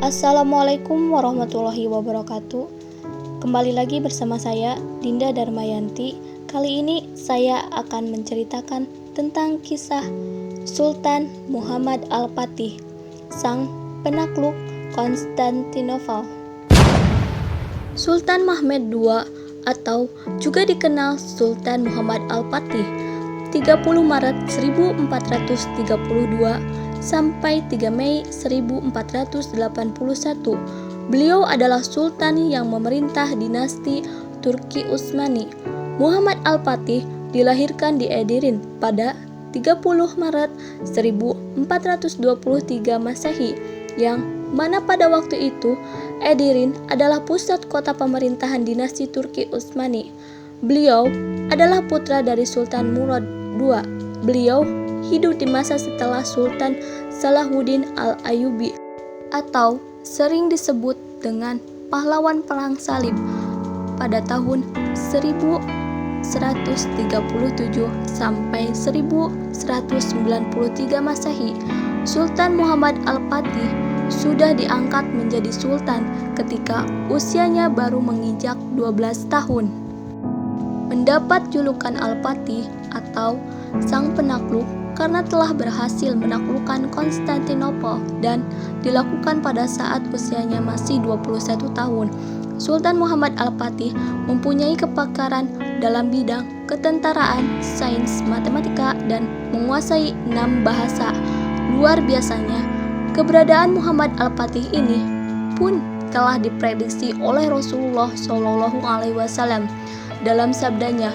Assalamualaikum warahmatullahi wabarakatuh. Kembali lagi bersama saya, Dinda Darmayanti. Kali ini saya akan menceritakan tentang kisah Sultan Muhammad Al-Fatih, sang penakluk Konstantinopel. Sultan Mehmed II atau juga dikenal Sultan Muhammad Al-Fatih 30 Maret 1432 sampai 3 Mei 1481. Beliau adalah sultan yang memerintah dinasti Turki Utsmani. Muhammad Al-Fatih dilahirkan di Edirne pada 30 Maret 1423 Masehi, yang mana pada waktu itu Edirne adalah pusat kota pemerintahan dinasti Turki Utsmani. Beliau adalah putra dari Sultan Murad II. Beliau hidup di masa setelah Sultan Salahuddin Al-Ayyubi atau sering disebut dengan pahlawan perang salib pada tahun 1137 sampai 1193 Masehi. Sultan Muhammad Al-Fatih sudah diangkat menjadi sultan ketika usianya baru menginjak 12 tahun. Mendapat julukan Al-Fatih atau sang penakluk karena telah berhasil menaklukkan Konstantinopel dan dilakukan pada saat usianya masih 21 tahun. Sultan Muhammad Al-Fatih mempunyai kepakaran dalam bidang ketentaraan, sains, matematika, dan menguasai 6 bahasa. Luar biasanya, keberadaan Muhammad Al-Fatih ini pun telah diprediksi oleh Rasulullah SAW dalam sabdanya,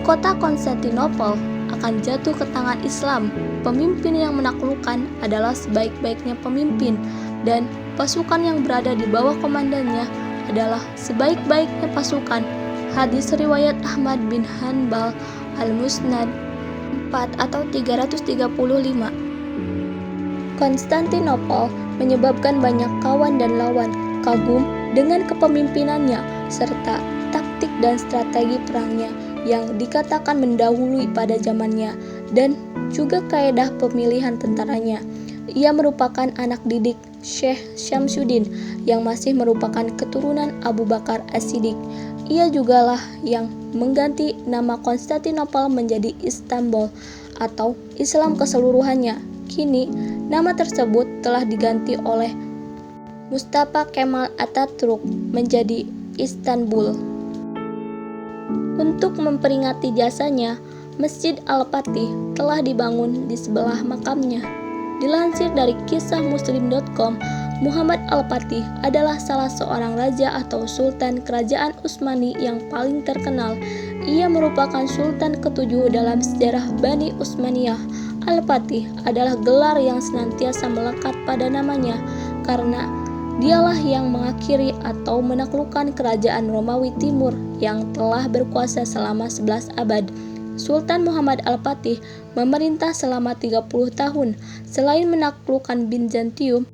"Kota Konstantinopel akan jatuh ke tangan Islam. Pemimpin yang menaklukkan adalah sebaik-baiknya pemimpin, dan pasukan yang berada di bawah komandannya adalah sebaik-baiknya pasukan." Hadis riwayat Ahmad bin Hanbal Al-Musnad 4 atau 335. Konstantinopel menyebabkan banyak kawan dan lawan kagum dengan kepemimpinannya serta taktik dan strategi perangnya yang dikatakan mendahului pada zamannya, dan juga kaedah pemilihan tentaranya. Ia merupakan anak didik Syekh Syamsuddin yang masih merupakan keturunan Abu Bakar As-Siddiq. Ia jugalah yang mengganti nama Konstantinopel menjadi Istanbul atau Islam keseluruhannya. Kini, nama tersebut telah diganti oleh Mustafa Kemal Atatürk menjadi Istanbul. Untuk memperingati jasanya, Masjid Al-Fatih telah dibangun di sebelah makamnya. Dilansir dari kisah muslim.com, Muhammad Al-Fatih adalah salah seorang raja atau sultan kerajaan Utsmani yang paling terkenal. Ia merupakan sultan ketujuh dalam sejarah Bani Utsmaniyah. Al-Fatih adalah gelar yang senantiasa melekat pada namanya karena dialah yang mengakhiri atau menaklukkan kerajaan Romawi Timur yang telah berkuasa selama 11 abad. Sultan Muhammad Al-Fatih memerintah selama 30 tahun. Selain menaklukkan Bizantium,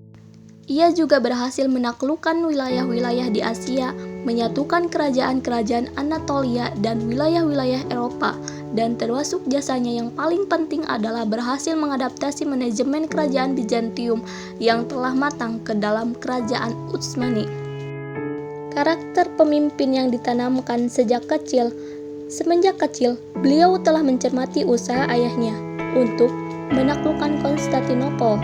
ia juga berhasil menaklukkan wilayah-wilayah di Asia, menyatukan kerajaan-kerajaan Anatolia dan wilayah-wilayah Eropa, dan termasuk jasanya yang paling penting adalah berhasil mengadaptasi manajemen kerajaan Bizantium yang telah matang ke dalam kerajaan Utsmani. Karakter pemimpin yang ditanamkan sejak kecil. Semenjak kecil, beliau telah mencermati usaha ayahnya untuk menaklukkan Konstantinopel.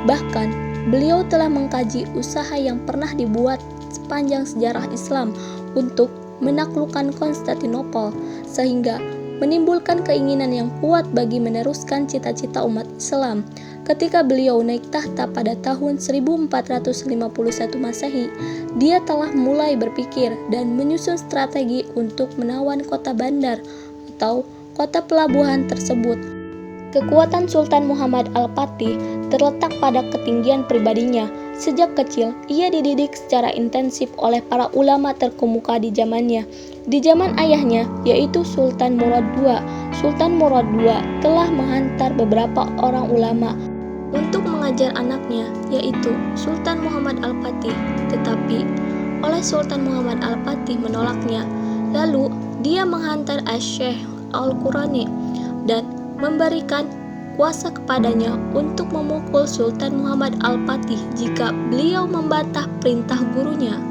Bahkan, beliau telah mengkaji usaha yang pernah dibuat sepanjang sejarah Islam untuk menaklukkan Konstantinopel, sehingga menimbulkan keinginan yang kuat bagi meneruskan cita-cita umat Islam. Ketika beliau naik tahta pada tahun 1451 Masehi, dia telah mulai berpikir dan menyusun strategi untuk menawan kota bandar atau kota pelabuhan tersebut. Kekuatan Sultan Muhammad Al-Fatih terletak pada ketinggian pribadinya. Sejak kecil, ia dididik secara intensif oleh para ulama terkemuka di zamannya. Di zaman ayahnya, yaitu Sultan Murad II, Sultan Murad II telah menghantar beberapa orang ulama untuk mengajar anaknya, yaitu Sultan Muhammad Al-Fatih. Tetapi, oleh Sultan Muhammad Al-Fatih menolaknya. Lalu, dia menghantar Asy-Syaikh Al-Qurani dan memberikan kuasa kepadanya untuk memukul Sultan Muhammad Al-Fatih jika beliau membantah perintah gurunya.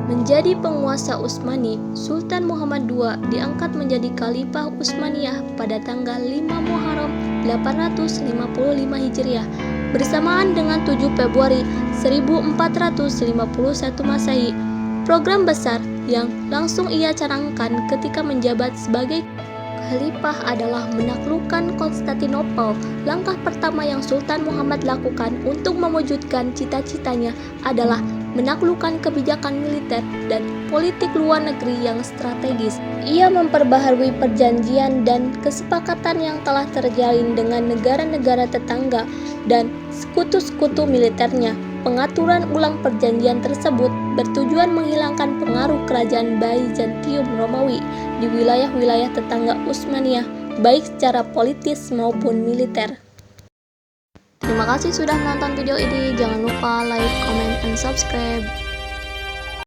Menjadi penguasa Utsmani, Sultan Muhammad II diangkat menjadi Khalifah Utsmaniyah pada tanggal 5 Muharram 855 Hijriah bersamaan dengan 7 Februari 1451 Masehi. Program besar yang langsung ia canangkan ketika menjabat sebagai Khalifah adalah menaklukkan Konstantinopel. Langkah pertama yang Sultan Muhammad lakukan untuk mewujudkan cita-citanya adalah menaklukkan kebijakan militer dan politik luar negeri yang strategis. Ia memperbaharui perjanjian dan kesepakatan yang telah terjalin dengan negara-negara tetangga dan sekutu-sekutu militernya. Pengaturan ulang perjanjian tersebut bertujuan menghilangkan pengaruh kerajaan Byzantium Romawi di wilayah-wilayah tetangga Utsmaniyah, baik secara politis maupun militer. Terima kasih sudah menonton video ini. Jangan lupa like, comment, dan subscribe.